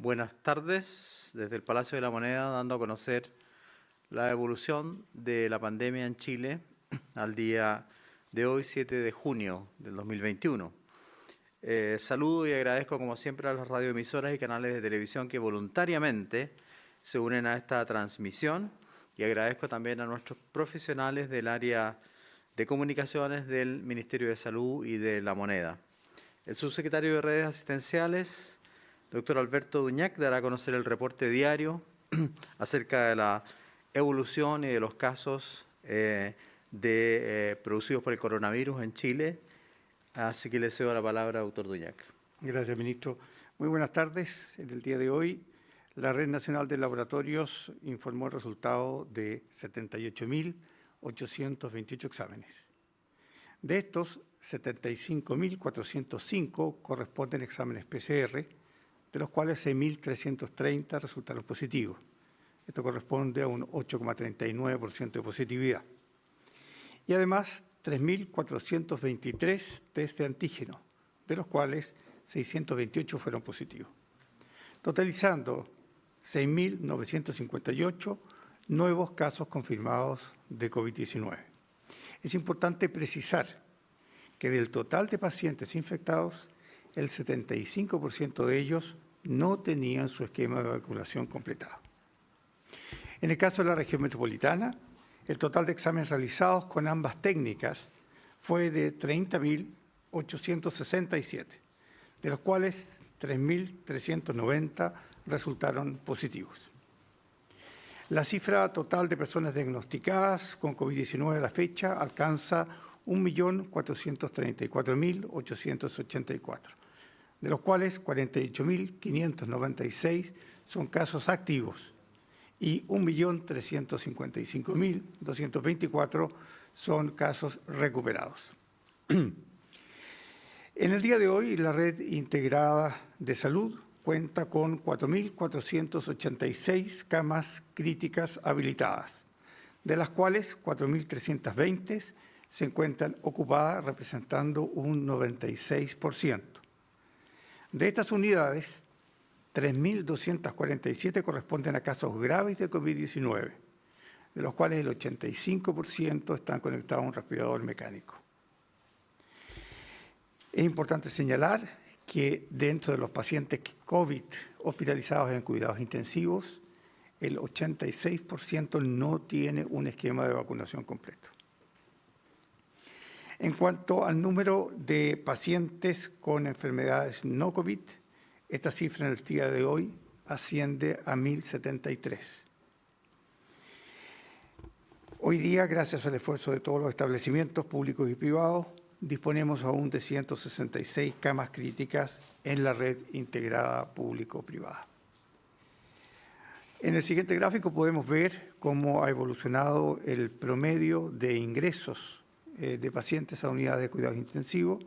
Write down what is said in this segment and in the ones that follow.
Buenas tardes, desde el Palacio de la Moneda, dando a conocer la evolución de la pandemia en Chile al día de hoy, 7 de junio del 2021. Saludo y agradezco, como siempre, a las radioemisoras y canales de televisión que voluntariamente se unen a esta transmisión y agradezco también a nuestros profesionales del área de comunicaciones del Ministerio de Salud y de la Moneda. El subsecretario de Redes Asistenciales, doctor Alberto Duñac, dará a conocer el reporte diario acerca de la evolución y de los casos producidos por el coronavirus en Chile. Así que le cedo la palabra, doctor Duñac. Gracias, ministro. Muy buenas tardes. En el día de hoy, la Red Nacional de Laboratorios informó el resultado de 78.828 exámenes. De estos, 75.405 corresponden a exámenes PCR, de los cuales 6.330 resultaron positivos. Esto corresponde a un 8,39% de positividad. Y además, 3.423 test de antígeno, de los cuales 628 fueron positivos, totalizando 6.958 nuevos casos confirmados de COVID-19. Es importante precisar que del total de pacientes infectados, el 75% de ellos no tenían su esquema de vacunación completado. En el caso de la región metropolitana, el total de exámenes realizados con ambas técnicas fue de 30.867, de los cuales 3.390 resultaron positivos. La cifra total de personas diagnosticadas con COVID-19 a la fecha alcanza 1.434.884, de los cuales 48.596 son casos activos y 1.355.224 son casos recuperados. En el día de hoy, la Red Integrada de Salud cuenta con 4.486 camas críticas habilitadas, de las cuales 4.320 se encuentran ocupadas, representando un 96%. De estas unidades, 3.247 corresponden a casos graves de COVID-19, de los cuales el 85% están conectados a un respirador mecánico. Es importante señalar que dentro de los pacientes COVID hospitalizados en cuidados intensivos, el 86% no tiene un esquema de vacunación completo. En cuanto al número de pacientes con enfermedades no COVID, esta cifra en el día de hoy asciende a 1.073. Hoy día, gracias al esfuerzo de todos los establecimientos públicos y privados, disponemos aún de 166 camas críticas en la red integrada público-privada. En el siguiente gráfico podemos ver cómo ha evolucionado el promedio de ingresos de pacientes a unidades de cuidados intensivos.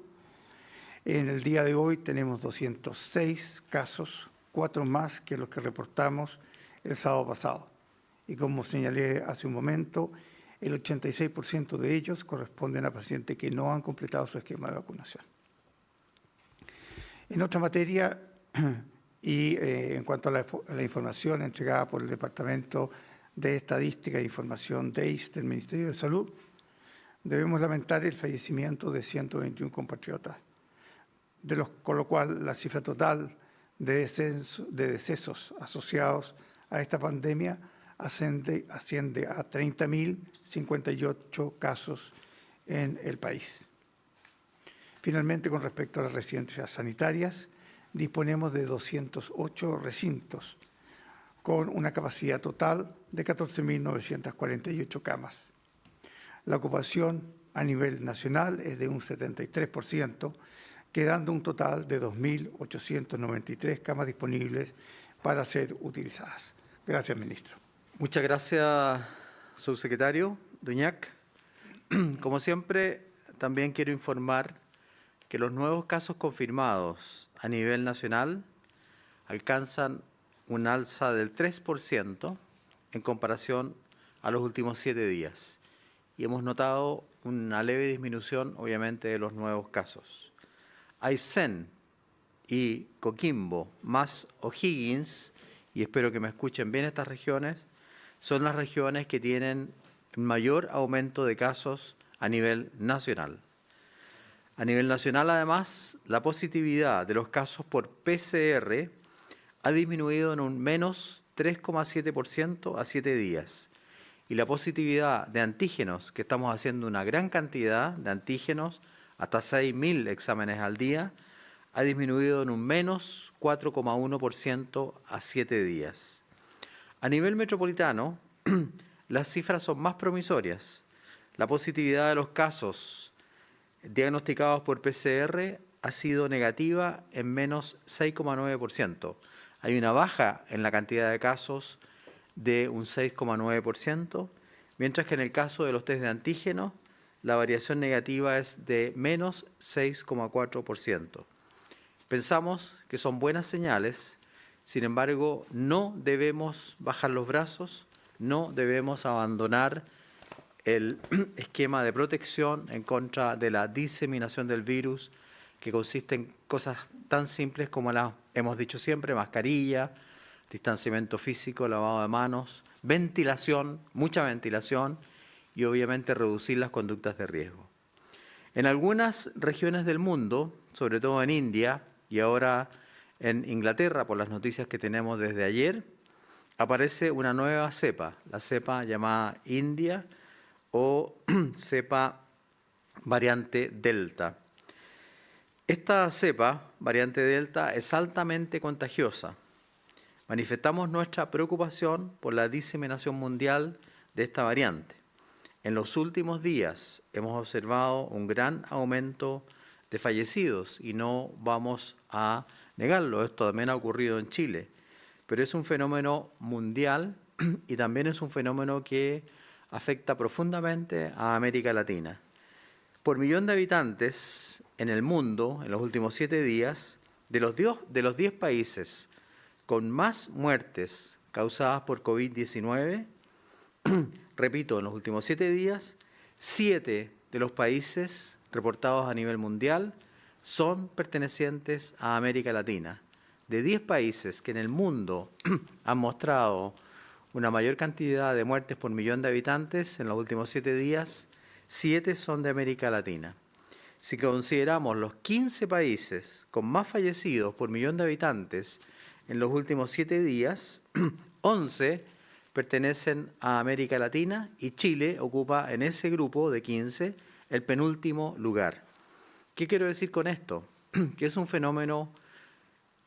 En el día de hoy tenemos 206 casos, 4 más que los que reportamos el sábado pasado. Y como señalé hace un momento, el 86% de ellos corresponden a pacientes que no han completado su esquema de vacunación. En otra materia, y en cuanto a la información entregada por el Departamento de Estadística e Información DEIS del Ministerio de Salud, debemos lamentar el fallecimiento de 121 compatriotas, con lo cual la cifra total de decesos asociados a esta pandemia asciende a 30.058 casos en el país. Finalmente, con respecto a las residencias sanitarias, disponemos de 208 recintos con una capacidad total de 14.948 camas. La ocupación a nivel nacional es de un 73%, quedando un total de 2.893 camas disponibles para ser utilizadas. Gracias, ministro. Muchas gracias, subsecretario Duñac. Como siempre, también quiero informar que los nuevos casos confirmados a nivel nacional alcanzan un alza del 3% en comparación a los últimos 7 días. Y hemos notado una leve disminución, obviamente, de los nuevos casos. Aysén y Coquimbo, más O'Higgins, y espero que me escuchen bien estas regiones, son las regiones que tienen mayor aumento de casos a nivel nacional. A nivel nacional, además, la positividad de los casos por PCR ha disminuido en un menos 3,7% a 7 días. Y la positividad de antígenos, que estamos haciendo una gran cantidad de antígenos, hasta 6.000 exámenes al día, ha disminuido en un menos 4,1% a 7 días. A nivel metropolitano, las cifras son más promisorias. La positividad de los casos diagnosticados por PCR ha sido negativa en menos 6,9%. Hay una baja en la cantidad de casos de un 6,9%, mientras que en el caso de los test de antígeno, la variación negativa es de menos 6,4%. Pensamos que son buenas señales, sin embargo, no debemos bajar los brazos, no debemos abandonar el esquema de protección en contra de la diseminación del virus, que consiste en cosas tan simples como las hemos dicho siempre: mascarilla, distanciamiento físico, lavado de manos, ventilación, mucha ventilación y obviamente reducir las conductas de riesgo. En algunas regiones del mundo, sobre todo en India y ahora en Inglaterra, por las noticias que tenemos desde ayer, aparece una nueva cepa, la cepa llamada India o cepa variante Delta. Esta cepa, variante Delta, es altamente contagiosa. Manifestamos nuestra preocupación por la diseminación mundial de esta variante. En los últimos días hemos observado un gran aumento de fallecidos y no vamos a negarlo. Esto también ha ocurrido en Chile, pero es un fenómeno mundial y también es un fenómeno que afecta profundamente a América Latina. Por millón de habitantes en el mundo, en los últimos 7 días, de los 10 países con más muertes causadas por COVID-19, repito, en los últimos 7 días, 7 de los países reportados a nivel mundial son pertenecientes a América Latina. De 10 países que en el mundo han mostrado una mayor cantidad de muertes por millón de habitantes en los últimos 7 días, 7 son de América Latina. Si consideramos los 15 países con más fallecidos por millón de habitantes en los últimos 7 días, 11 pertenecen a América Latina y Chile ocupa en ese grupo de 15 el penúltimo lugar. ¿Qué quiero decir con esto? Que es un fenómeno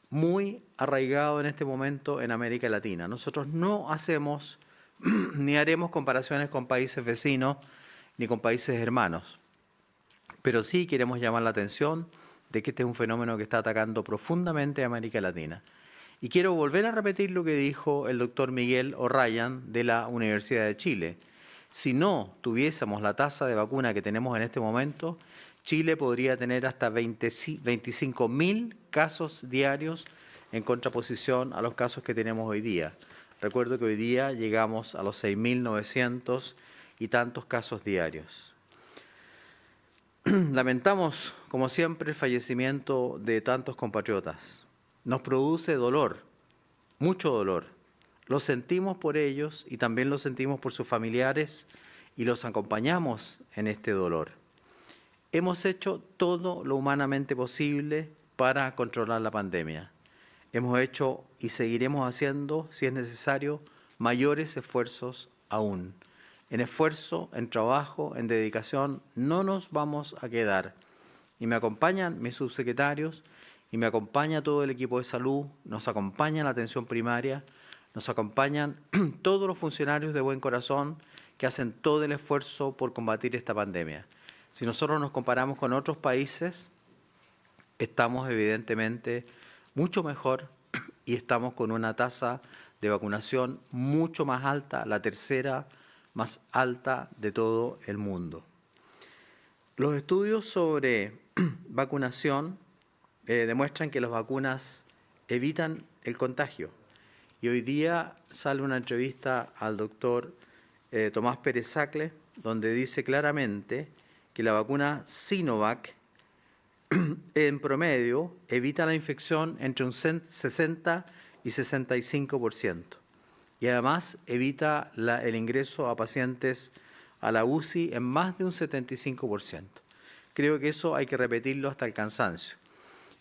muy arraigado en este momento en América Latina. Nosotros no hacemos ni haremos comparaciones con países vecinos ni con países hermanos, pero sí queremos llamar la atención de que este es un fenómeno que está atacando profundamente a América Latina. Y quiero volver a repetir lo que dijo el doctor Miguel O'Ryan de la Universidad de Chile. Si no tuviésemos la tasa de vacuna que tenemos en este momento, Chile podría tener hasta 25.000 casos diarios en contraposición a los casos que tenemos hoy día. Recuerdo que hoy día llegamos a los 6.900 y tantos casos diarios. Lamentamos, como siempre, el fallecimiento de tantos compatriotas. Nos produce dolor, mucho dolor. Lo sentimos por ellos y también lo sentimos por sus familiares y los acompañamos en este dolor. Hemos hecho todo lo humanamente posible para controlar la pandemia. Hemos hecho y seguiremos haciendo, si es necesario, mayores esfuerzos aún. En esfuerzo, en trabajo, en dedicación, no nos vamos a quedar. Y me acompañan mis subsecretarios, y me acompaña todo el equipo de salud, nos acompaña la atención primaria, nos acompañan todos los funcionarios de buen corazón que hacen todo el esfuerzo por combatir esta pandemia. Si nosotros nos comparamos con otros países, estamos evidentemente mucho mejor y estamos con una tasa de vacunación mucho más alta, la tercera más alta de todo el mundo. Los estudios sobre vacunación demuestran que las vacunas evitan el contagio. Y hoy día sale una entrevista al doctor Tomás Pérez Sacle, donde dice claramente que la vacuna Sinovac en promedio, evita la infección entre un 60 y 65%. Y además evita el ingreso a pacientes a la UCI en más de un 75%. Creo que eso hay que repetirlo hasta el cansancio.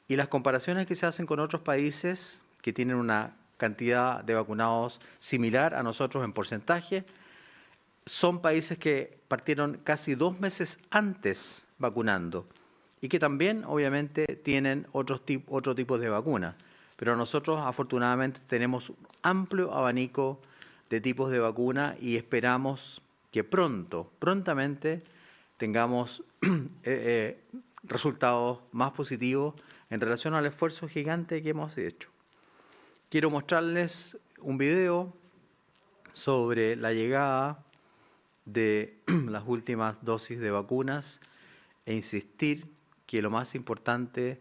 Y las comparaciones que se hacen con otros países que tienen una cantidad de vacunados similar a nosotros en porcentaje, son países que partieron casi 2 meses antes vacunando y que también obviamente tienen otro tipo de vacuna. Pero nosotros afortunadamente tenemos un amplio abanico de tipos de vacuna y esperamos que prontamente tengamos resultados más positivos en relación al esfuerzo gigante que hemos hecho. Quiero mostrarles un video sobre la llegada de las últimas dosis de vacunas e insistir que lo más importante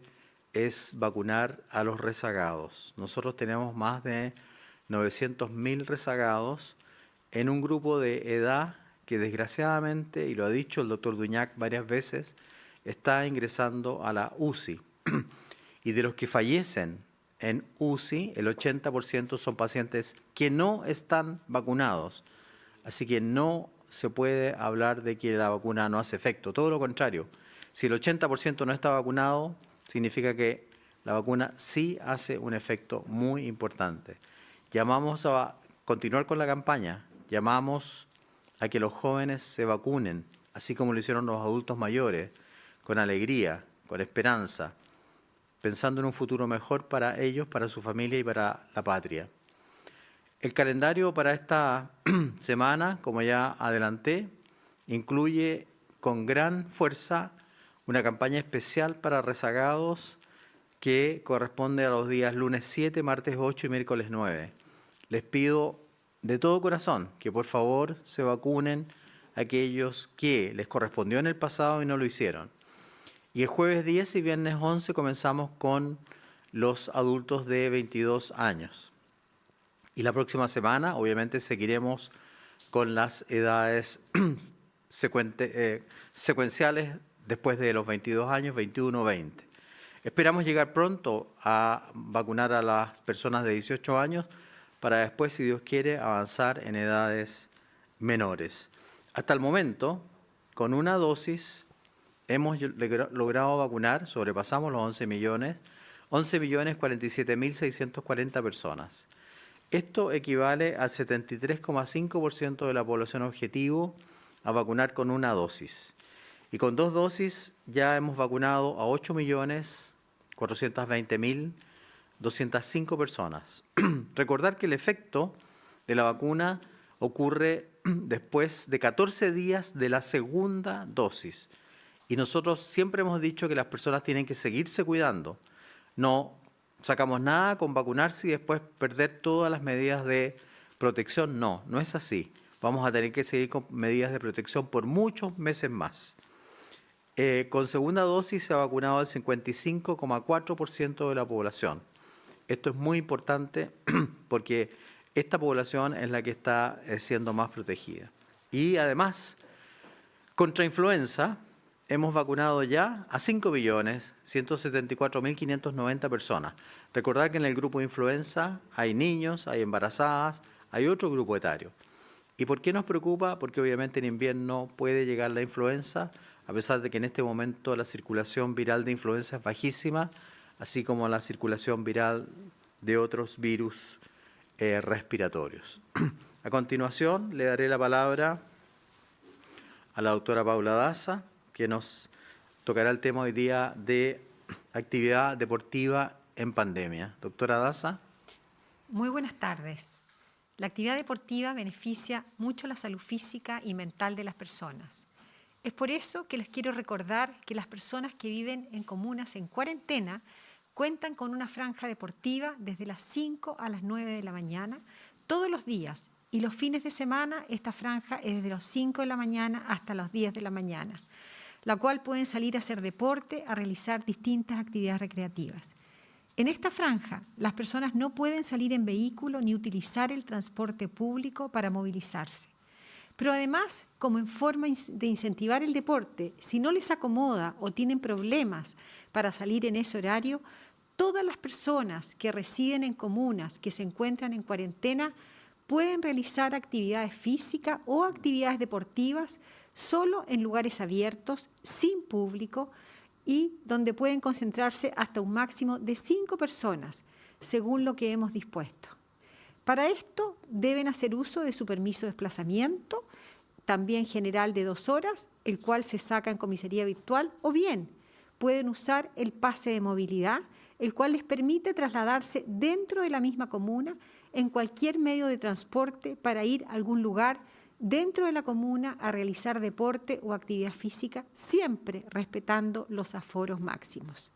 es vacunar a los rezagados. Nosotros tenemos más de 900.000 rezagados en un grupo de edad que desgraciadamente, y lo ha dicho el doctor Duñac varias veces, está ingresando a la UCI. Y de los que fallecen en UCI, el 80% son pacientes que no están vacunados. Así que no se puede hablar de que la vacuna no hace efecto. Todo lo contrario. Si el 80% no está vacunado, significa que la vacuna sí hace un efecto muy importante. Llamamos a continuar con la campaña. Llamamos a que los jóvenes se vacunen, así como lo hicieron los adultos mayores, con alegría, con esperanza, pensando en un futuro mejor para ellos, para su familia y para la patria. El calendario para esta semana, como ya adelanté, incluye con gran fuerza una campaña especial para rezagados que corresponde a los días lunes 7, martes 8 y miércoles 9. Les pido de todo corazón que por favor se vacunen aquellos que les correspondió en el pasado y no lo hicieron. Y el jueves 10 y viernes 11 comenzamos con los adultos de 22 años. Y la próxima semana, obviamente, seguiremos con las edades secuenciales después de los 22 años, 21, 20. Esperamos llegar pronto a vacunar a las personas de 18 años para después, si Dios quiere, avanzar en edades menores. Hasta el momento, con una dosis, hemos logrado vacunar, sobrepasamos los 11 millones 47.640 personas. Esto equivale al 73,5% de la población objetivo a vacunar con una dosis. Y con 2 dosis ya hemos vacunado a 8.420.205 personas. Recordar que el efecto de la vacuna ocurre después de 14 días de la segunda dosis. Y nosotros siempre hemos dicho que las personas tienen que seguirse cuidando. No sacamos nada con vacunarse y después perder todas las medidas de protección. No, no es así. Vamos a tener que seguir con medidas de protección por muchos meses más. Con segunda dosis se ha vacunado el 55,4% de la población. Esto es muy importante porque esta población es la que está siendo más protegida. Y además, contra influenza, hemos vacunado ya a 5.174.590 personas. Recordad que en el grupo de influenza hay niños, hay embarazadas, hay otro grupo etario. ¿Y por qué nos preocupa? Porque obviamente en invierno puede llegar la influenza, a pesar de que en este momento la circulación viral de influenza es bajísima, así como la circulación viral de otros virus respiratorios. A continuación, le daré la palabra a la doctora Paula Daza, que nos tocará el tema hoy día de actividad deportiva en pandemia. Doctora Daza. Muy buenas tardes. La actividad deportiva beneficia mucho la salud física y mental de las personas. Es por eso que les quiero recordar que las personas que viven en comunas en cuarentena cuentan con una franja deportiva desde las 5 a las 9 de la mañana todos los días, y los fines de semana esta franja es desde las 5 de la mañana hasta las 10 de la mañana, la cual pueden salir a hacer deporte, a realizar distintas actividades recreativas. En esta franja, las personas no pueden salir en vehículo ni utilizar el transporte público para movilizarse. Pero además, como en forma de incentivar el deporte, si no les acomoda o tienen problemas para salir en ese horario, todas las personas que residen en comunas que se encuentran en cuarentena pueden realizar actividades físicas o actividades deportivas solo en lugares abiertos, sin público y donde pueden concentrarse hasta un máximo de 5 personas, según lo que hemos dispuesto. Para esto deben hacer uso de su permiso de desplazamiento, también general de 2 horas, el cual se saca en comisaría virtual, o bien pueden usar el pase de movilidad, el cual les permite trasladarse dentro de la misma comuna en cualquier medio de transporte para ir a algún lugar dentro de la comuna a realizar deporte o actividad física, siempre respetando los aforos máximos.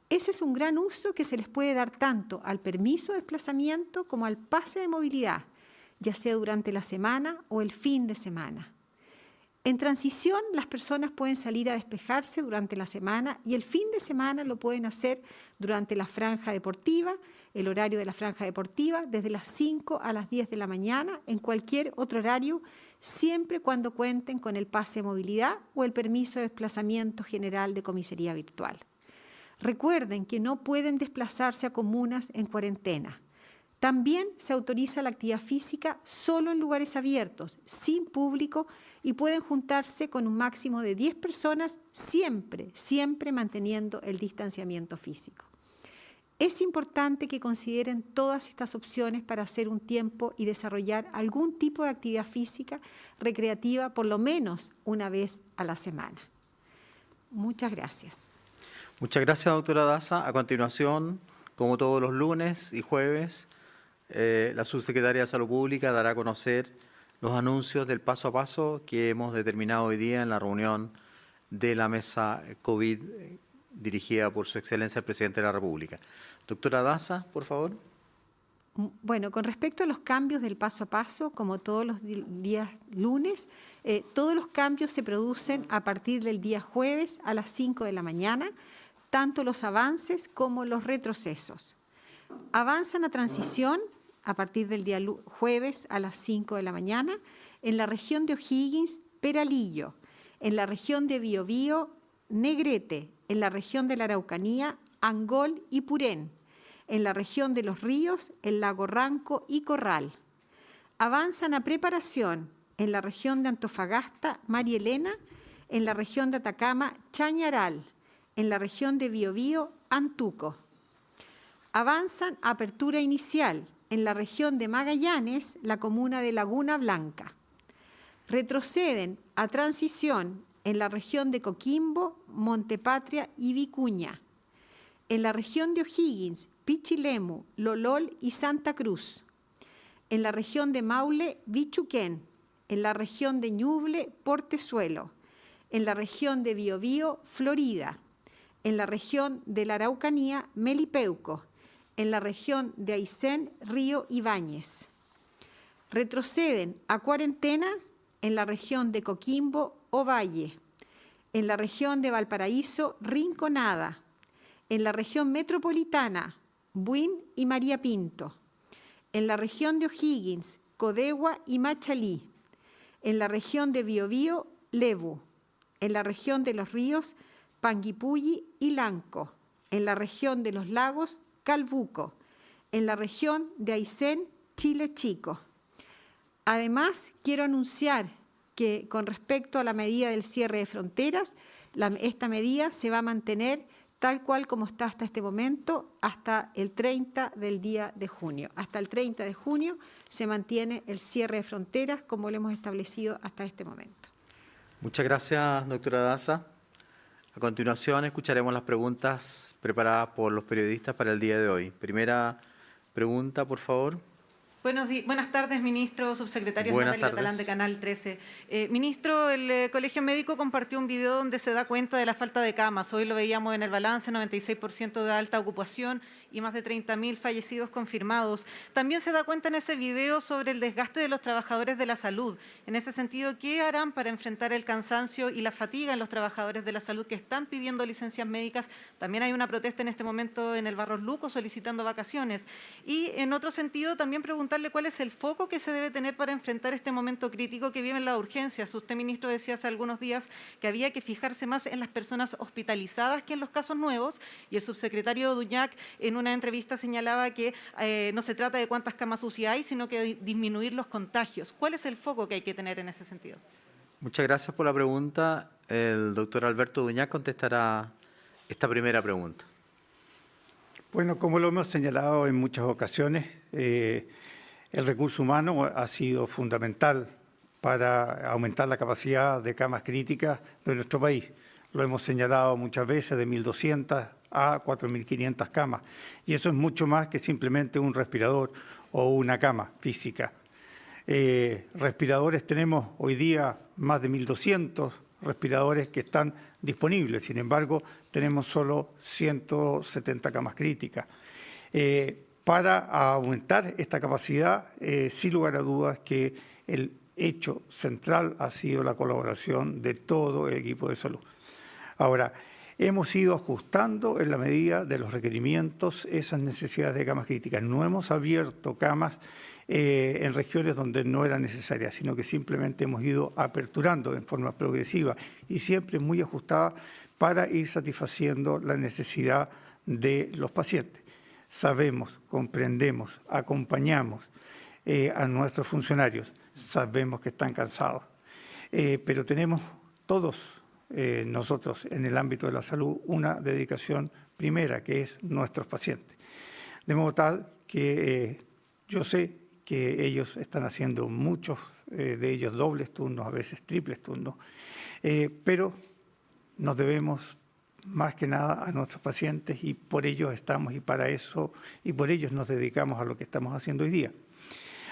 Ese es un gran uso que se les puede dar tanto al permiso de desplazamiento como al pase de movilidad, ya sea durante la semana o el fin de semana. En transición, las personas pueden salir a despejarse durante la semana y el fin de semana lo pueden hacer durante la franja deportiva, el horario de la franja deportiva, desde las 5 a las 10 de la mañana, en cualquier otro horario, siempre cuando cuenten con el pase de movilidad o el permiso de desplazamiento general de comisaría virtual. Recuerden que no pueden desplazarse a comunas en cuarentena. También se autoriza la actividad física solo en lugares abiertos, sin público, y pueden juntarse con un máximo de 10 personas, siempre manteniendo el distanciamiento físico. Es importante que consideren todas estas opciones para hacer un tiempo y desarrollar algún tipo de actividad física recreativa por lo menos una vez a la semana. Muchas gracias. Muchas gracias, doctora Daza. A continuación, como todos los lunes y jueves, la subsecretaria de Salud Pública dará a conocer los anuncios del paso a paso que hemos determinado hoy día en la reunión de la mesa COVID dirigida por Su Excelencia el Presidente de la República. Doctora Daza, por favor. Bueno, con respecto a los cambios del paso a paso, como todos los días lunes, todos los cambios se producen a partir del día jueves a las 5 de la mañana, tanto los avances como los retrocesos. Avanzan a transición a partir del día jueves a las 5 de la mañana en la región de O'Higgins, Peralillo, en la región de Biobío, Negrete, en la región de la Araucanía, Angol y Purén, en la región de Los Ríos, el lago Ranco y Corral. Avanzan a preparación en la región de Antofagasta, María Elena, en la región de Atacama, Chañaral, en la región de Biobío, Antuco. Avanzan a apertura inicial en la región de Magallanes, la comuna de Laguna Blanca. Retroceden a transición en la región de Coquimbo, Montepatria y Vicuña. En la región de O'Higgins, Pichilemu, Lolol y Santa Cruz. En la región de Maule, Vichuquén. En la región de Ñuble, Portezuelo. En la región de Biobío, Florida. En la región de la Araucanía, Melipeuco. En la región de Aysén, Río Ibáñez. Retroceden a cuarentena en la región de Coquimbo, Ovalle. En la región de Valparaíso, Rinconada. En la región metropolitana, Buin y María Pinto. En la región de O'Higgins, Codegua y Machalí. En la región de Biobío, Lebu. En la región de Los Ríos, Panguipulli y Lanco. En la región de Los Lagos, Calbuco. En la región de Aysén, Chile Chico. Además, quiero anunciar que con respecto a la medida del cierre de fronteras, esta medida se va a mantener tal cual como está hasta este momento, hasta el 30 del día de junio. Hasta el 30 de junio se mantiene el cierre de fronteras como lo hemos establecido hasta este momento. Muchas gracias, doctora Daza. A continuación, escucharemos las preguntas preparadas por los periodistas para el día de hoy. Primera pregunta, por favor. Buenas tardes, ministro, subsecretario Buenas Natalia Talán de Canal 13. Ministro, el Colegio Médico compartió un video donde se da cuenta de la falta de camas. Hoy lo veíamos en el balance, 96% de alta ocupación y más de 30.000 fallecidos confirmados. También se da cuenta en ese video sobre el desgaste de los trabajadores de la salud. En ese sentido, ¿qué harán para enfrentar el cansancio y la fatiga en los trabajadores de la salud que están pidiendo licencias médicas? También hay una protesta en este momento en el Barros Luco solicitando vacaciones. Y en otro sentido, también preguntar preguntarle cuál es el foco que se debe tener para enfrentar este momento crítico que viven las urgencias. Usted, ministro, decía hace algunos días que había que fijarse más en las personas hospitalizadas que en los casos nuevos, y el subsecretario Duñac en una entrevista señalaba que no se trata de cuántas camas UCI hay, sino que de disminuir los contagios. ¿Cuál es el foco que hay que tener en ese sentido? Muchas gracias por la pregunta. El doctor Alberto Duñac contestará esta primera pregunta. Bueno, como lo hemos señalado en muchas ocasiones, el recurso humano ha sido fundamental para aumentar la capacidad de camas críticas de nuestro país. Lo hemos señalado muchas veces, de 1.200 a 4.500 camas. Y eso es mucho más que simplemente un respirador o una cama física. Respiradores tenemos hoy día más de 1.200 respiradores que están disponibles. Sin embargo, tenemos solo 170 camas críticas. Para aumentar esta capacidad, sin lugar a dudas que el hecho central ha sido la colaboración de todo el equipo de salud. Ahora, hemos ido ajustando en la medida de los requerimientos esas necesidades de camas críticas. No hemos abierto camas en regiones donde no eran necesarias, sino que simplemente hemos ido aperturando en forma progresiva y siempre muy ajustada para ir satisfaciendo la necesidad de los pacientes. Sabemos, comprendemos, acompañamos a nuestros funcionarios, sabemos que están cansados, pero tenemos todos nosotros en el ámbito de la salud una dedicación primera, que es nuestros pacientes. De modo tal que yo sé que ellos están haciendo muchos de ellos dobles turnos, a veces triples turnos, pero nos debemos más que nada a nuestros pacientes y por ellos estamos y para eso y por ellos nos dedicamos a lo que estamos haciendo hoy día.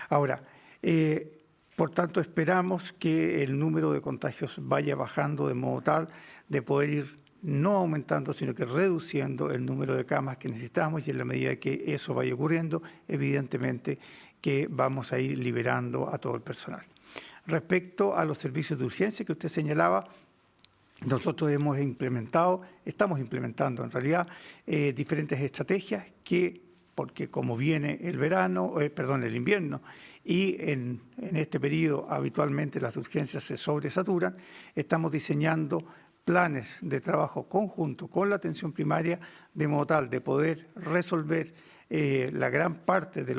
Ahora, por tanto, esperamos que el número de contagios vaya bajando de modo tal de poder ir no aumentando, sino que reduciendo el número de camas que necesitamos y en la medida que eso vaya ocurriendo, evidentemente que vamos a ir liberando a todo el personal. Respecto a los servicios de urgencia que usted señalaba, nosotros estamos implementando en realidad diferentes estrategias que, porque como viene el invierno, y en este periodo habitualmente las urgencias se sobresaturan, estamos diseñando planes de trabajo conjunto con la atención primaria de modo tal de poder resolver la gran parte de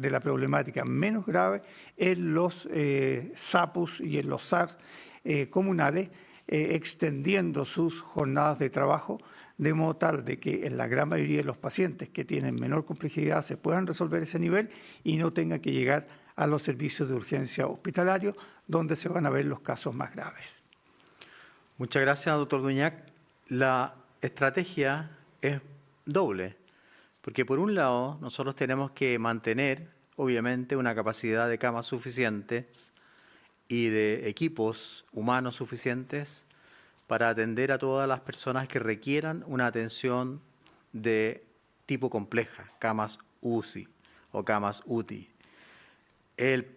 la problemática menos grave en los SAPUS y en los SAR comunales, extendiendo sus jornadas de trabajo de modo tal de que en la gran mayoría de los pacientes que tienen menor complejidad se puedan resolver ese nivel y no tengan que llegar a los servicios de urgencia hospitalarios donde se van a ver los casos más graves. Muchas gracias, doctor Duñac. La estrategia es doble, porque por un lado nosotros tenemos que mantener, obviamente, una capacidad de camas suficientes y de equipos humanos suficientes para atender a todas las personas que requieran una atención de tipo compleja, camas UCI o camas UTI.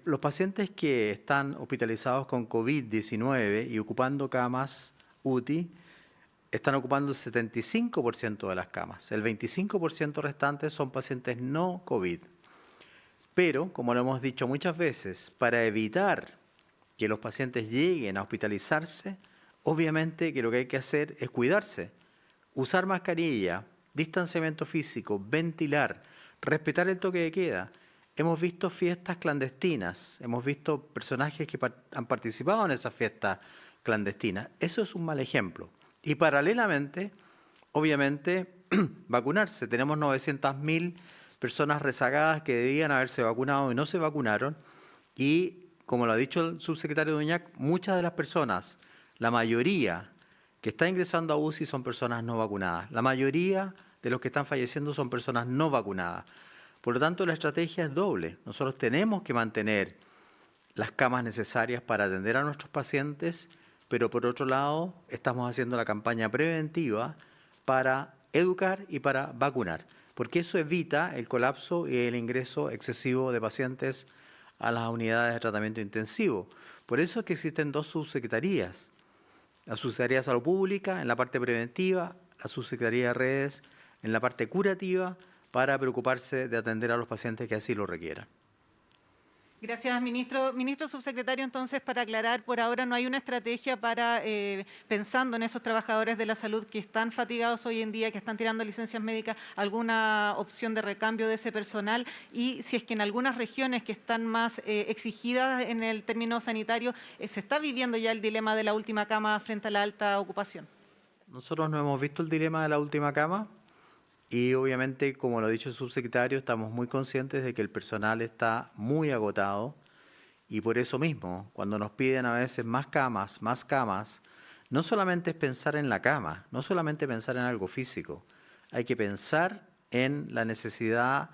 Los pacientes que están hospitalizados con COVID-19 y ocupando camas UTI están ocupando el 75% de las camas. El 25% restante son pacientes no COVID. Pero, como lo hemos dicho muchas veces, para evitar que los pacientes lleguen a hospitalizarse, obviamente que lo que hay que hacer es cuidarse, usar mascarilla, distanciamiento físico, ventilar, respetar el toque de queda. Hemos visto fiestas clandestinas, hemos visto personajes que han participado en esas fiestas clandestinas. Eso es un mal ejemplo. Y paralelamente, obviamente, vacunarse. Tenemos 900.000 personas rezagadas que debían haberse vacunado y no se vacunaron. Y, como lo ha dicho el subsecretario Duñac, muchas de las personas, la mayoría que está ingresando a UCI son personas no vacunadas. La mayoría de los que están falleciendo son personas no vacunadas. Por lo tanto, la estrategia es doble. Nosotros tenemos que mantener las camas necesarias para atender a nuestros pacientes, pero por otro lado, estamos haciendo la campaña preventiva para educar y para vacunar, porque eso evita el colapso y el ingreso excesivo de pacientes a las unidades de tratamiento intensivo. Por eso es que existen dos subsecretarías. La Subsecretaría de Salud Pública en la parte preventiva, la Subsecretaría de Redes en la parte curativa, para preocuparse de atender a los pacientes que así lo requieran. Gracias, ministro. Ministro subsecretario, entonces, para aclarar, por ahora no hay una estrategia para, pensando en esos trabajadores de la salud que están fatigados hoy en día, que están tirando licencias médicas, alguna opción de recambio de ese personal, y si es que en algunas regiones que están más exigidas en el término sanitario, se está viviendo ya el dilema de la última cama frente a la alta ocupación. Nosotros no hemos visto el dilema de la última cama y obviamente, como lo ha dicho el subsecretario, estamos muy conscientes de que el personal está muy agotado y por eso mismo, cuando nos piden a veces más camas, no solamente es pensar en la cama, no solamente pensar en algo físico, hay que pensar en la necesidad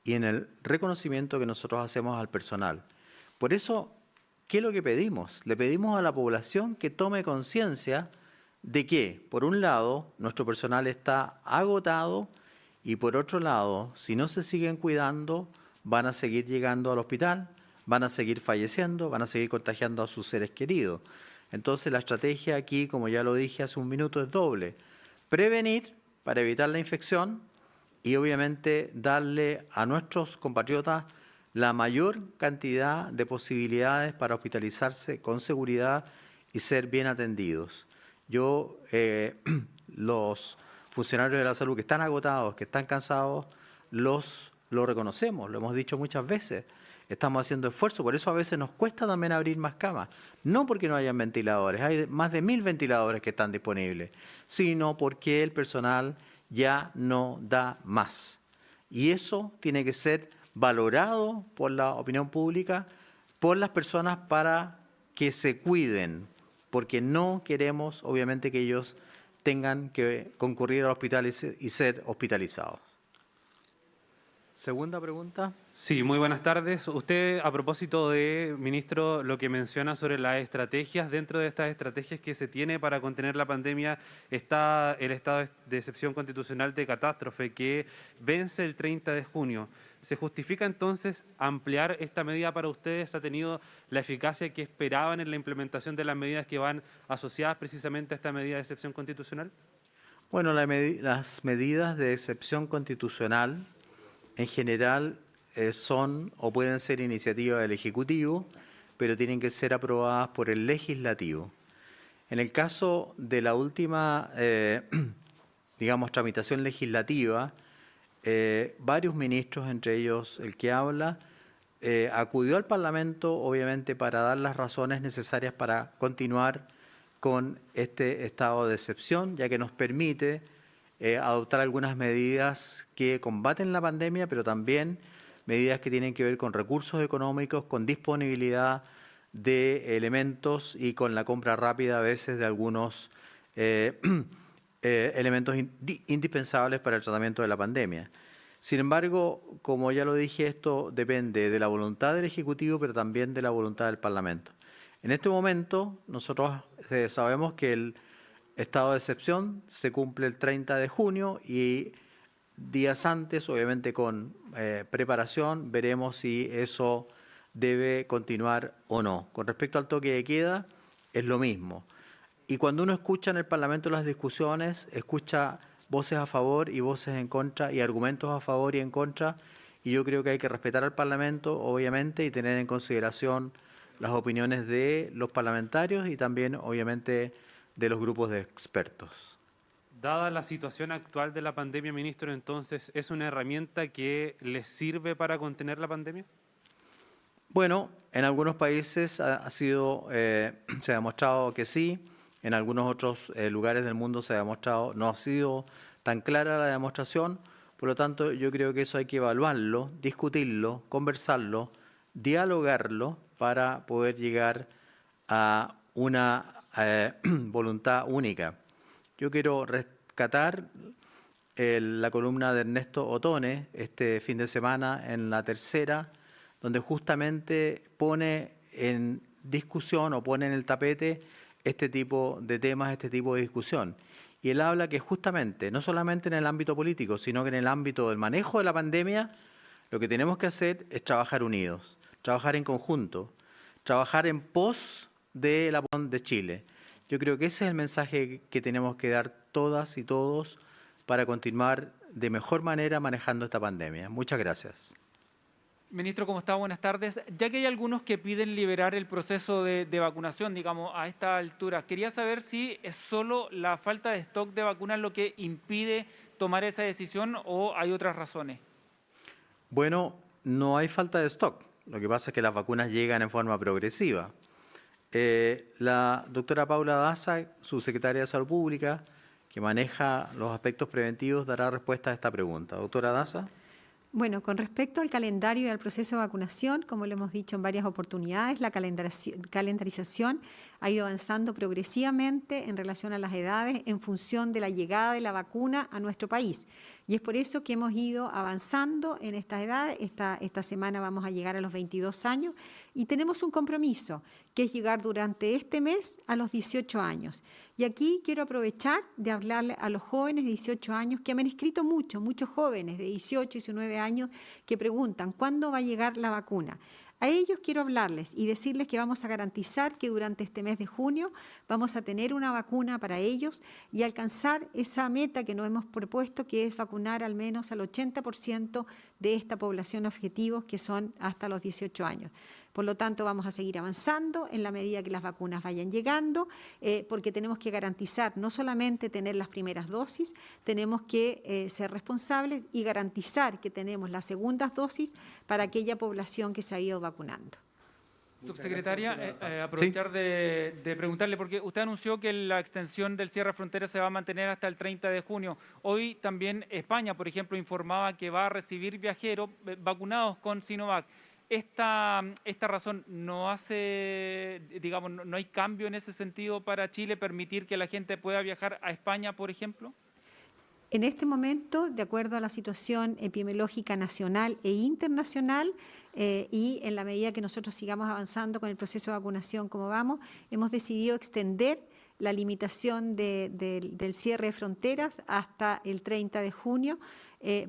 y en el reconocimiento que nosotros hacemos al personal. Por eso, ¿qué es lo que pedimos? Le pedimos a la población que tome conciencia de que, por un lado, nuestro personal está agotado y, por otro lado, si no se siguen cuidando, van a seguir llegando al hospital, van a seguir falleciendo, van a seguir contagiando a sus seres queridos. Entonces, la estrategia aquí, como ya lo dije hace un minuto, es doble. Prevenir para evitar la infección y, obviamente, darle a nuestros compatriotas la mayor cantidad de posibilidades para hospitalizarse con seguridad y ser bien atendidos. Los funcionarios de la salud que están agotados, que están cansados, lo reconocemos, lo hemos dicho muchas veces. Estamos haciendo esfuerzo, por eso a veces nos cuesta también abrir más camas. No porque no hayan ventiladores, hay más de 1000 ventiladores que están disponibles, sino porque el personal ya no da más. Y eso tiene que ser valorado por la opinión pública, por las personas para que se cuiden, porque no queremos, obviamente, que ellos tengan que concurrir al hospital y ser hospitalizados. Segunda pregunta. Sí, muy buenas tardes. Usted, a propósito de, ministro, lo que menciona sobre las estrategias, dentro de estas estrategias que se tiene para contener la pandemia está el estado de excepción constitucional de catástrofe que vence el 30 de junio. ¿Se justifica entonces ampliar esta medida para ustedes? ¿Ha tenido la eficacia que esperaban en la implementación de las medidas que van asociadas precisamente a esta medida de excepción constitucional? Bueno, las medidas de excepción constitucional en general son o pueden ser iniciativas del Ejecutivo, pero tienen que ser aprobadas por el Legislativo. En el caso de la última, tramitación legislativa, varios ministros, entre ellos el que habla, acudió al Parlamento, obviamente, para dar las razones necesarias para continuar con este estado de excepción, ya que nos permite adoptar algunas medidas que combaten la pandemia, pero también medidas que tienen que ver con recursos económicos, con disponibilidad de elementos y con la compra rápida a veces de algunos elementos indispensables para el tratamiento de la pandemia. Sin embargo, como ya lo dije, esto depende de la voluntad del Ejecutivo, pero también de la voluntad del Parlamento. En este momento, nosotros sabemos que el estado de excepción se cumple el 30 de junio y días antes, obviamente con preparación, veremos si eso debe continuar o no. Con respecto al toque de queda, es lo mismo. Y cuando uno escucha en el Parlamento las discusiones, escucha voces a favor y voces en contra y argumentos a favor y en contra, y yo creo que hay que respetar al Parlamento, obviamente, y tener en consideración las opiniones de los parlamentarios y también, obviamente, de los grupos de expertos. Dada la situación actual de la pandemia, ministro, entonces, ¿es una herramienta que les sirve para contener la pandemia? Bueno, en algunos países se ha demostrado que sí, en algunos otros lugares del mundo se ha demostrado, no ha sido tan clara la demostración, por lo tanto yo creo que eso hay que evaluarlo, discutirlo, conversarlo, dialogarlo para poder llegar a una voluntad única. Yo quiero rescatar la columna de Ernesto Otone este fin de semana en La Tercera, donde justamente pone en discusión o pone en el tapete este tipo de temas, este tipo de discusión. Y él habla que justamente, no solamente en el ámbito político, sino que en el ámbito del manejo de la pandemia, lo que tenemos que hacer es trabajar unidos, trabajar en conjunto, trabajar en pos de la población de Chile. Yo creo que ese es el mensaje que tenemos que dar todas y todos para continuar de mejor manera manejando esta pandemia. Muchas gracias. Ministro, ¿cómo está? Buenas tardes. Ya que hay algunos que piden liberar el proceso de vacunación, digamos, a esta altura, quería saber si es solo la falta de stock de vacunas lo que impide tomar esa decisión o hay otras razones. Bueno, no hay falta de stock. Lo que pasa es que las vacunas llegan en forma progresiva. La doctora Paula Daza, subsecretaria de Salud Pública, que maneja los aspectos preventivos, dará respuesta a esta pregunta. Doctora Daza. Bueno, con respecto al calendario y al proceso de vacunación, como lo hemos dicho en varias oportunidades, la calendarización ha ido avanzando progresivamente en relación a las edades en función de la llegada de la vacuna a nuestro país. Y es por eso que hemos ido avanzando en estas edades. Esta semana vamos a llegar a los 22 años y tenemos un compromiso, que es llegar durante este mes a los 18 años. Y aquí quiero aprovechar de hablarle a los jóvenes de 18 años que me han escrito muchos jóvenes de 18, 19 años que preguntan ¿cuándo va a llegar la vacuna? A ellos quiero hablarles y decirles que vamos a garantizar que durante este mes de junio vamos a tener una vacuna para ellos y alcanzar esa meta que nos hemos propuesto, que es vacunar al menos al 80% de esta población objetivo, que son hasta los 18 años. Por lo tanto, vamos a seguir avanzando en la medida que las vacunas vayan llegando, porque tenemos que garantizar no solamente tener las primeras dosis, tenemos que ser responsables y garantizar que tenemos las segundas dosis para aquella población que se ha ido vacunando. Subsecretaria, aprovechar de preguntarle, porque usted anunció que la extensión del cierre de fronteras se va a mantener hasta el 30 de junio. Hoy también España, por ejemplo, informaba que va a recibir viajeros vacunados con Sinovac. Esta razón no hace, digamos, no hay cambio en ese sentido para Chile, permitir que la gente pueda viajar a España, por ejemplo. En este momento, de acuerdo a la situación epidemiológica nacional e internacional, y en la medida que nosotros sigamos avanzando con el proceso de vacunación como vamos, hemos decidido extender la limitación del cierre de fronteras hasta el 30 de junio,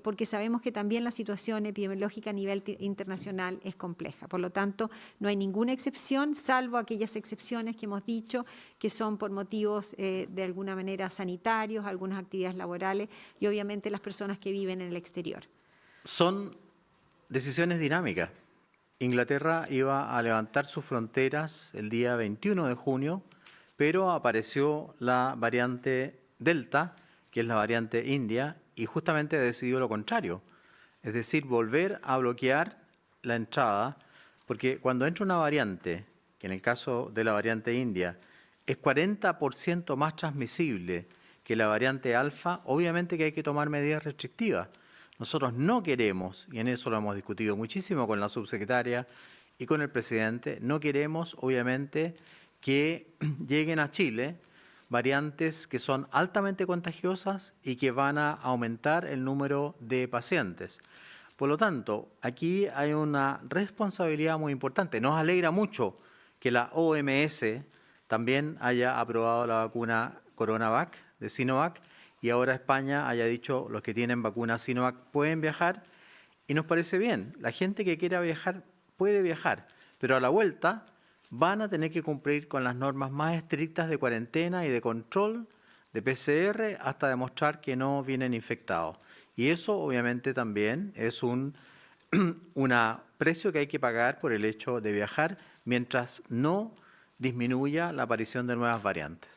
porque sabemos que también la situación epidemiológica a nivel internacional es compleja. Por lo tanto, no hay ninguna excepción, salvo aquellas excepciones que hemos dicho que son por motivos de alguna manera sanitarios, algunas actividades laborales y obviamente las personas que viven en el exterior. Son decisiones dinámicas. Inglaterra iba a levantar sus fronteras el día 21 de junio, pero apareció la variante Delta, que es la variante India, y justamente decidió lo contrario, es decir, volver a bloquear la entrada, porque cuando entra una variante, que en el caso de la variante India es 40% más transmisible que la variante alfa, obviamente que hay que tomar medidas restrictivas. Nosotros no queremos, y en eso lo hemos discutido muchísimo con la subsecretaria y con el presidente, no queremos, obviamente, que lleguen a Chile variantes que son altamente contagiosas y que van a aumentar el número de pacientes. Por lo tanto, aquí hay una responsabilidad muy importante. Nos alegra mucho que la OMS también haya aprobado la vacuna CoronaVac de Sinovac y ahora España haya dicho los que tienen vacuna Sinovac pueden viajar y nos parece bien. La gente que quiera viajar puede viajar, pero a la vuelta van a tener que cumplir con las normas más estrictas de cuarentena y de control de PCR hasta demostrar que no vienen infectados. Y eso obviamente también es un precio que hay que pagar por el hecho de viajar mientras no disminuya la aparición de nuevas variantes.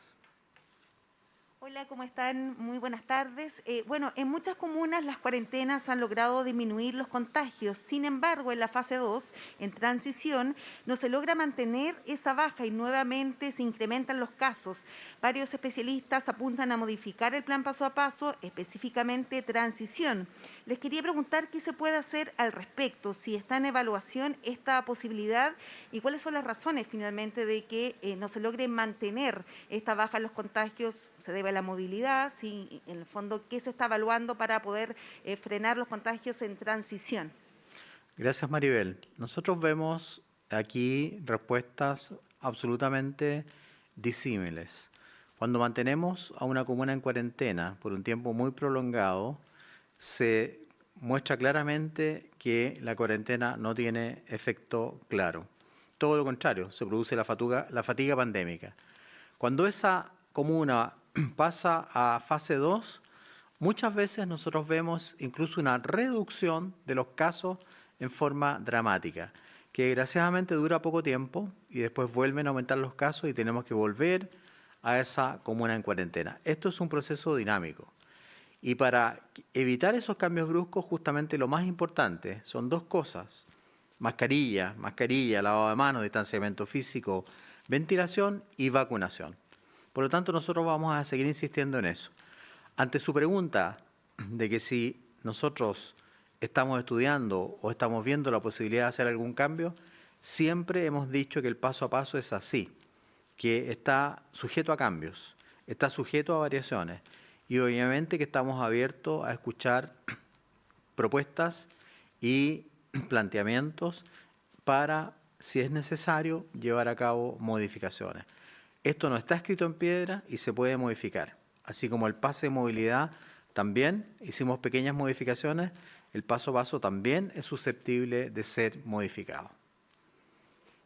Hola, ¿cómo están? Muy buenas tardes. Bueno, en muchas comunas las cuarentenas han logrado disminuir los contagios. Sin embargo, en la fase 2, en transición, no se logra mantener esa baja y nuevamente se incrementan los casos. Varios especialistas apuntan a modificar el plan paso a paso, específicamente transición. Les quería preguntar qué se puede hacer al respecto, si está en evaluación esta posibilidad y cuáles son las razones finalmente de que no se logre mantener esta baja en los contagios. ¿Se debe a la movilidad? Sí, en el fondo, ¿qué se está evaluando para poder frenar los contagios en transición? Gracias, Maribel. Nosotros vemos aquí respuestas absolutamente disímiles. Cuando mantenemos a una comuna en cuarentena por un tiempo muy prolongado, se muestra claramente que la cuarentena no tiene efecto claro. Todo lo contrario, se produce la fatiga pandémica. Cuando esa comuna pasa a fase 2, muchas veces nosotros vemos incluso una reducción de los casos en forma dramática, que desgraciadamente dura poco tiempo y después vuelven a aumentar los casos y tenemos que volver a esa comuna en cuarentena. Esto es un proceso dinámico. Y para evitar esos cambios bruscos, justamente lo más importante son dos cosas: mascarilla, lavado de manos, distanciamiento físico, ventilación y vacunación. Por lo tanto, nosotros vamos a seguir insistiendo en eso. Ante su pregunta de que si nosotros estamos estudiando o estamos viendo la posibilidad de hacer algún cambio, siempre hemos dicho que el paso a paso es así, que está sujeto a cambios, está sujeto a variaciones y obviamente que estamos abiertos a escuchar propuestas y planteamientos para, si es necesario, llevar a cabo modificaciones. Esto no está escrito en piedra y se puede modificar. Así como el pase de movilidad también hicimos pequeñas modificaciones, el paso a paso también es susceptible de ser modificado.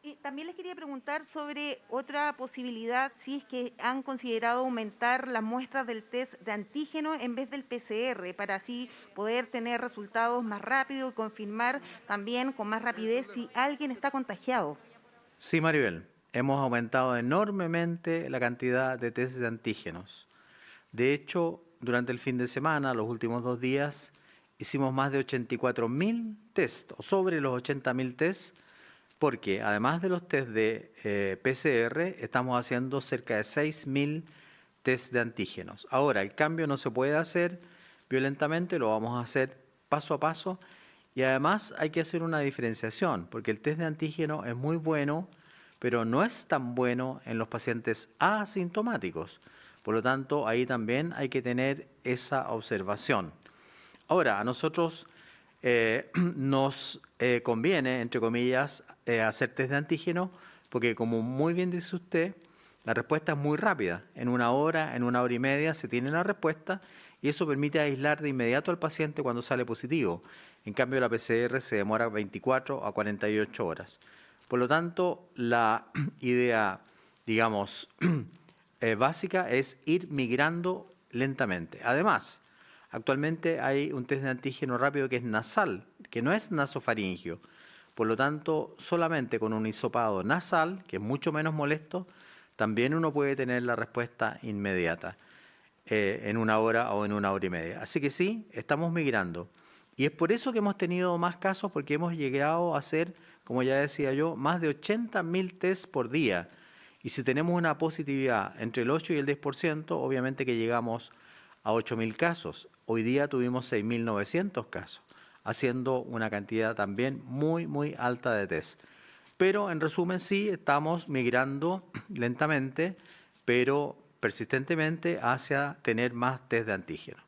Y también les quería preguntar sobre otra posibilidad, si es que han considerado aumentar las muestras del test de antígeno en vez del PCR, para así poder tener resultados más rápidos y confirmar también con más rapidez si alguien está contagiado. Sí, Maribel, hemos aumentado enormemente la cantidad de test de antígenos. De hecho, durante el fin de semana, los últimos 2 días, hicimos más de 84.000 test, o sobre los 80.000 test, porque además de los test de PCR, estamos haciendo cerca de 6.000 test de antígenos. Ahora, el cambio no se puede hacer violentamente, lo vamos a hacer paso a paso, y además hay que hacer una diferenciación, porque el test de antígeno es muy bueno, pero no es tan bueno en los pacientes asintomáticos. Por lo tanto, ahí también hay que tener esa observación. Ahora, a nosotros nos conviene, entre comillas, hacer test de antígeno, porque como muy bien dice usted, la respuesta es muy rápida. En 1 hora, en 1 hora y media se tiene la respuesta y eso permite aislar de inmediato al paciente cuando sale positivo. En cambio, la PCR se demora 24 a 48 horas. Por lo tanto, la idea, digamos, básica es ir migrando lentamente. Además, actualmente hay un test de antígeno rápido que es nasal, que no es nasofaringio. Por lo tanto, solamente con un hisopado nasal, que es mucho menos molesto, también uno puede tener la respuesta inmediata en 1 hora o en 1 hora y media. Así que sí, estamos migrando. Y es por eso que hemos tenido más casos, porque hemos llegado a hacer, como ya decía yo, más de 80.000 test por día. Y si tenemos una positividad entre el 8 y el 10%, obviamente que llegamos a 8.000 casos. Hoy día tuvimos 6.900 casos, haciendo una cantidad también muy, muy alta de test. Pero en resumen sí, estamos migrando lentamente, pero persistentemente hacia tener más test de antígeno.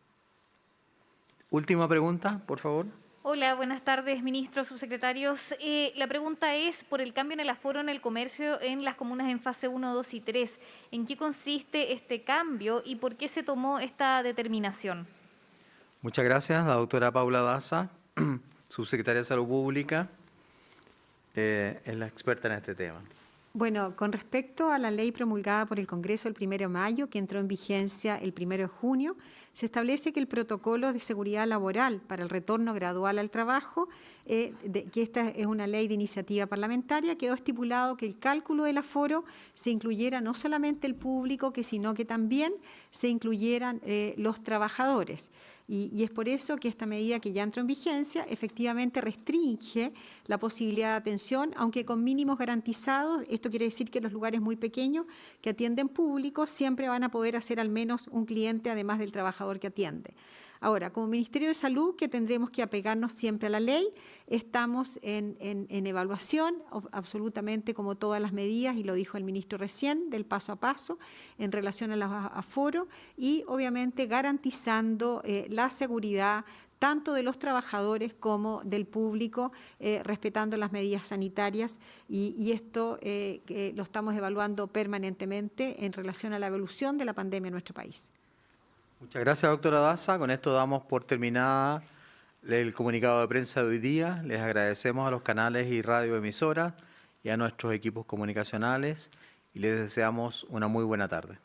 Última pregunta, por favor. Hola, buenas tardes, ministros, subsecretarios. La pregunta es por el cambio en el aforo en el comercio en las comunas en fase 1, 2 y 3. ¿En qué consiste este cambio y por qué se tomó esta determinación? Muchas gracias, la doctora Paula Daza, subsecretaria de Salud Pública, es la experta en este tema. Bueno, con respecto a la ley promulgada por el Congreso el 1 de mayo, que entró en vigencia el 1 de junio, se establece que el protocolo de seguridad laboral para el retorno gradual al trabajo, que esta es una ley de iniciativa parlamentaria, quedó estipulado que el cálculo del aforo se incluyera no solamente el público, sino que también se incluyeran los trabajadores. Y es por eso que esta medida que ya entró en vigencia efectivamente restringe la posibilidad de atención, aunque con mínimos garantizados. Esto quiere decir que los lugares muy pequeños que atienden público siempre van a poder hacer al menos un cliente además del trabajador que atiende. Ahora, como Ministerio de Salud, que tendremos que apegarnos siempre a la ley, estamos en evaluación, absolutamente como todas las medidas, y lo dijo el ministro recién, del paso a paso en relación a los aforos y obviamente garantizando la seguridad tanto de los trabajadores como del público, respetando las medidas sanitarias y esto que lo estamos evaluando permanentemente en relación a la evolución de la pandemia en nuestro país. Muchas gracias, doctora Daza. Con esto damos por terminada el comunicado de prensa de hoy día. Les agradecemos a los canales y radioemisoras y a nuestros equipos comunicacionales y les deseamos una muy buena tarde.